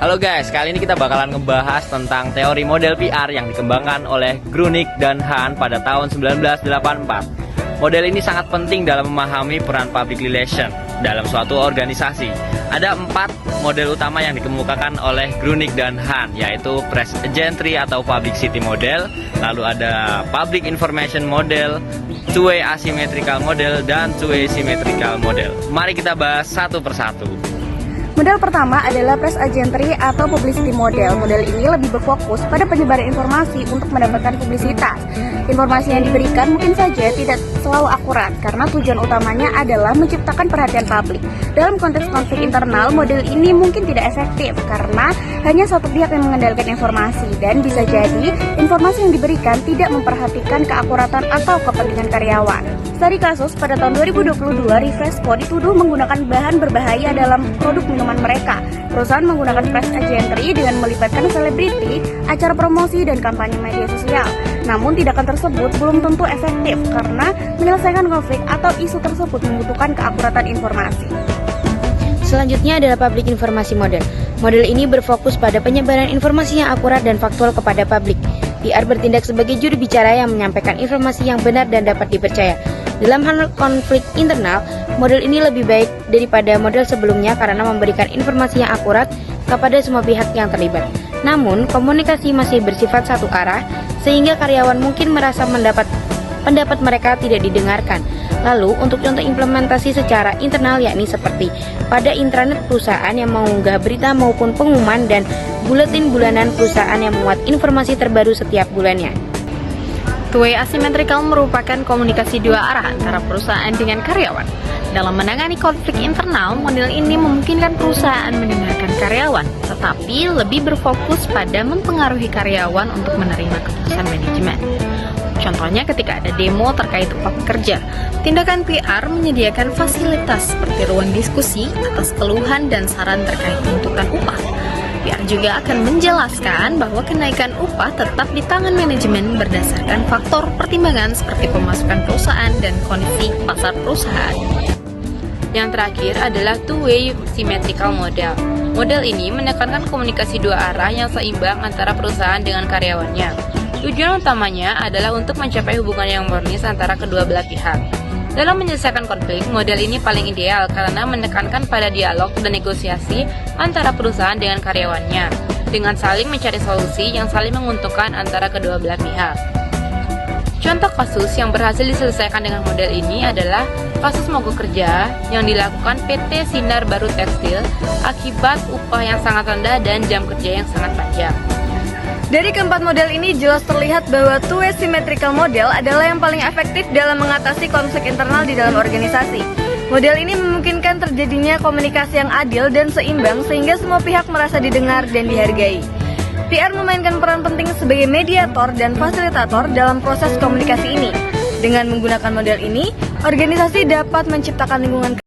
Halo guys, kali ini kita bakalan ngebahas tentang teori model PR yang dikembangkan oleh Grunig dan Hahn pada tahun 1984. Model ini sangat penting dalam memahami peran public relation dalam suatu organisasi. Ada 4 model utama yang dikemukakan oleh Grunig dan Hahn, yaitu Press Agentry atau Publicity Model, lalu ada Public Information Model, Two-Way Asymmetrical Model, dan Two-Way Symmetrical Model. Mari kita bahas satu persatu. Model pertama adalah Press Agentry atau Publicity Model. Model ini lebih berfokus pada penyebaran informasi untuk mendapatkan publisitas. Informasi yang diberikan mungkin saja tidak selalu akurat karena tujuan utamanya adalah menciptakan perhatian publik. Dalam konteks konflik internal, model ini mungkin tidak efektif karena hanya satu pihak yang mengendalikan informasi dan bisa jadi informasi yang diberikan tidak memperhatikan keakuratan atau kepentingan karyawan. Studi kasus pada tahun 2022, Refresco dituduh menggunakan bahan berbahaya dalam produk minuman mereka. Perusahaan menggunakan press agentry dengan melibatkan selebriti, acara promosi, dan kampanye media sosial. Namun tindakan tersebut belum tentu efektif karena menyelesaikan konflik atau isu tersebut membutuhkan keakuratan informasi. Selanjutnya adalah Public Informasi Model. Model ini berfokus pada penyebaran informasi yang akurat dan faktual kepada publik. PR bertindak sebagai juru bicara yang menyampaikan informasi yang benar dan dapat dipercaya. Dalam hal konflik internal, model ini lebih baik daripada model sebelumnya karena memberikan informasi yang akurat kepada semua pihak yang terlibat. Namun, komunikasi masih bersifat satu arah, sehingga karyawan mungkin merasa pendapat mereka tidak didengarkan. Lalu, untuk contoh implementasi secara internal yakni seperti pada intranet perusahaan yang mengunggah berita maupun pengumuman dan buletin bulanan perusahaan yang memuat informasi terbaru setiap bulannya. Two-way asymmetrical merupakan komunikasi dua arah antara perusahaan dengan karyawan. Dalam menangani konflik internal, model ini memungkinkan perusahaan mendengarkan karyawan, tetapi lebih berfokus pada mempengaruhi karyawan untuk menerima keputusan manajemen. Contohnya ketika ada demo terkait upah pekerja, tindakan PR menyediakan fasilitas seperti ruang diskusi atas keluhan dan saran terkait tuntutan upah. PR juga akan menjelaskan bahwa kenaikan upah tetap di tangan manajemen berdasarkan faktor pertimbangan seperti pemasukan perusahaan dan kondisi pasar perusahaan. Yang terakhir adalah Two-Way Symmetrical Model. Model ini menekankan komunikasi dua arah yang seimbang antara perusahaan dengan karyawannya. Tujuan utamanya adalah untuk mencapai hubungan yang harmonis antara kedua belah pihak. Dalam menyelesaikan konflik, model ini paling ideal karena menekankan pada dialog dan negosiasi antara perusahaan dengan karyawannya, dengan saling mencari solusi yang saling menguntungkan antara kedua belah pihak. Contoh kasus yang berhasil diselesaikan dengan model ini adalah kasus mogok kerja yang dilakukan PT Sinar Baru Tekstil akibat upah yang sangat rendah dan jam kerja yang sangat panjang. Dari keempat model ini jelas terlihat bahwa Two-Way Symmetrical Model adalah yang paling efektif dalam mengatasi konflik internal di dalam organisasi. Model ini memungkinkan terjadinya komunikasi yang adil dan seimbang sehingga semua pihak merasa didengar dan dihargai. PR memainkan peran penting sebagai mediator dan fasilitator dalam proses komunikasi ini. Dengan menggunakan model ini, organisasi dapat menciptakan lingkungan